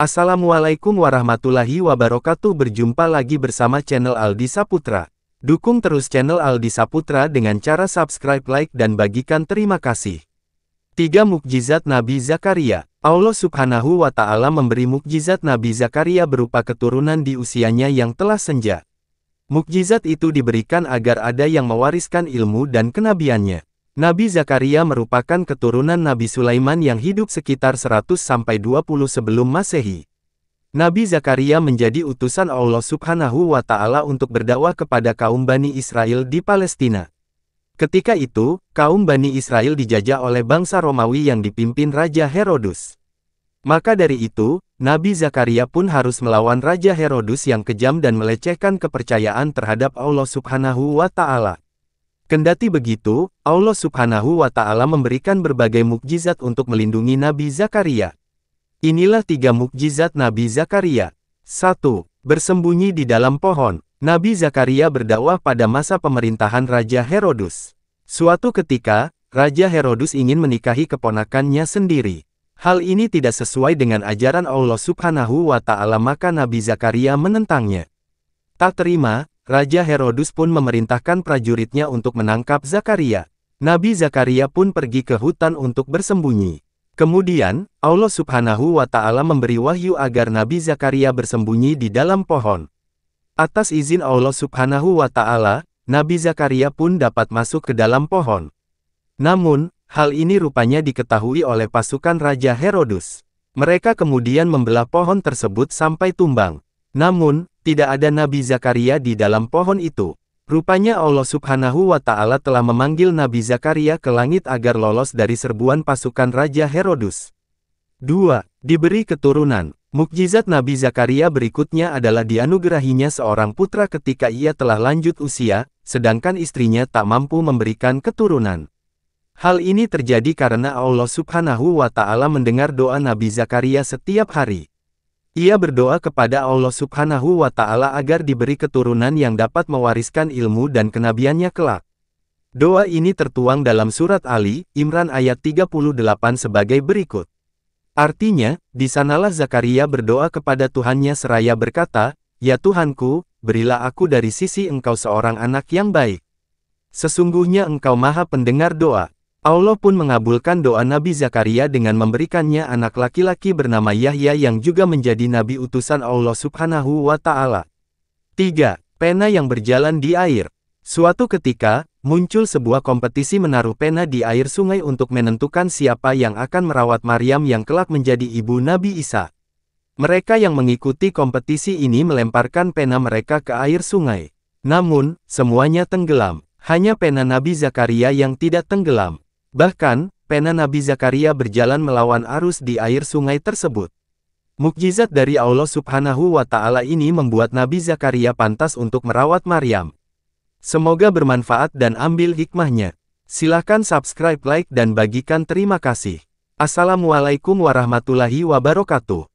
Assalamualaikum warahmatullahi wabarakatuh. Berjumpa lagi bersama channel Aldi Saputra. Dukung terus channel Aldi Saputra dengan cara subscribe, like, dan bagikan. Terima kasih. 3 mukjizat Nabi Zakaria. Allah Subhanahu wa Ta'ala memberi mukjizat Nabi Zakaria berupa keturunan di usianya yang telah senja. Mukjizat itu diberikan agar ada yang mewariskan ilmu dan kenabiannya. Nabi Zakaria merupakan keturunan Nabi Sulaiman yang hidup sekitar 100-20 sebelum Masehi. Nabi Zakaria menjadi utusan Allah Subhanahu wa Ta'ala untuk berdakwah kepada kaum Bani Israel di Palestina. Ketika itu, kaum Bani Israel dijajah oleh bangsa Romawi yang dipimpin Raja Herodus. Maka dari itu, Nabi Zakaria pun harus melawan Raja Herodus yang kejam dan melecehkan kepercayaan terhadap Allah Subhanahu wa Ta'ala. Kendati begitu, Allah Subhanahu wa Ta'ala memberikan berbagai mukjizat untuk melindungi Nabi Zakaria. Inilah 3 mukjizat Nabi Zakaria. 1. Bersembunyi di dalam pohon. Nabi Zakaria berdakwah pada masa pemerintahan Raja Herodus. Suatu ketika, Raja Herodus ingin menikahi keponakannya sendiri. Hal ini tidak sesuai dengan ajaran Allah Subhanahu wa Ta'ala, maka Nabi Zakaria menentangnya. Tak terima, Raja Herodus pun memerintahkan prajuritnya untuk menangkap Zakaria. Nabi Zakaria pun pergi ke hutan untuk bersembunyi. Kemudian, Allah Subhanahu wa Ta'ala memberi wahyu agar Nabi Zakaria bersembunyi di dalam pohon. Atas izin Allah Subhanahu wa Ta'ala, Nabi Zakaria pun dapat masuk ke dalam pohon. Namun, hal ini rupanya diketahui oleh pasukan Raja Herodus. Mereka kemudian membelah pohon tersebut sampai tumbang. Namun, tidak ada Nabi Zakaria di dalam pohon itu. Rupanya Allah Subhanahu wa Ta'ala telah memanggil Nabi Zakaria ke langit agar lolos dari serbuan pasukan Raja Herodus. 2. Diberi keturunan. Mukjizat Nabi Zakaria berikutnya adalah dianugerahinya seorang putra ketika ia telah lanjut usia, sedangkan istrinya tak mampu memberikan keturunan. Hal ini terjadi karena Allah Subhanahu wa Ta'ala mendengar doa Nabi Zakaria setiap hari. Ia berdoa kepada Allah Subhanahu wa Ta'ala agar diberi keturunan yang dapat mewariskan ilmu dan kenabiannya kelak. Doa ini tertuang dalam surat Ali Imran ayat 38 sebagai berikut. Artinya, di sanalah Zakaria berdoa kepada Tuhannya seraya berkata, "Ya Tuhanku, berilah aku dari sisi Engkau seorang anak yang baik. Sesungguhnya Engkau Maha Pendengar doa." Allah pun mengabulkan doa Nabi Zakaria dengan memberikannya anak laki-laki bernama Yahya yang juga menjadi nabi utusan Allah Subhanahu wa Ta'ala. 3. Pena yang berjalan di air. Suatu ketika, muncul sebuah kompetisi menaruh pena di air sungai untuk menentukan siapa yang akan merawat Maryam yang kelak menjadi ibu Nabi Isa. Mereka yang mengikuti kompetisi ini melemparkan pena mereka ke air sungai. Namun, semuanya tenggelam. Hanya pena Nabi Zakaria yang tidak tenggelam. Bahkan, pena Nabi Zakaria berjalan melawan arus di air sungai tersebut. Mukjizat dari Allah Subhanahu wa Ta'ala ini membuat Nabi Zakaria pantas untuk merawat Maryam. Semoga bermanfaat dan ambil hikmahnya. Silahkan subscribe, like, dan bagikan. Terima kasih. Assalamualaikum warahmatullahi wabarakatuh.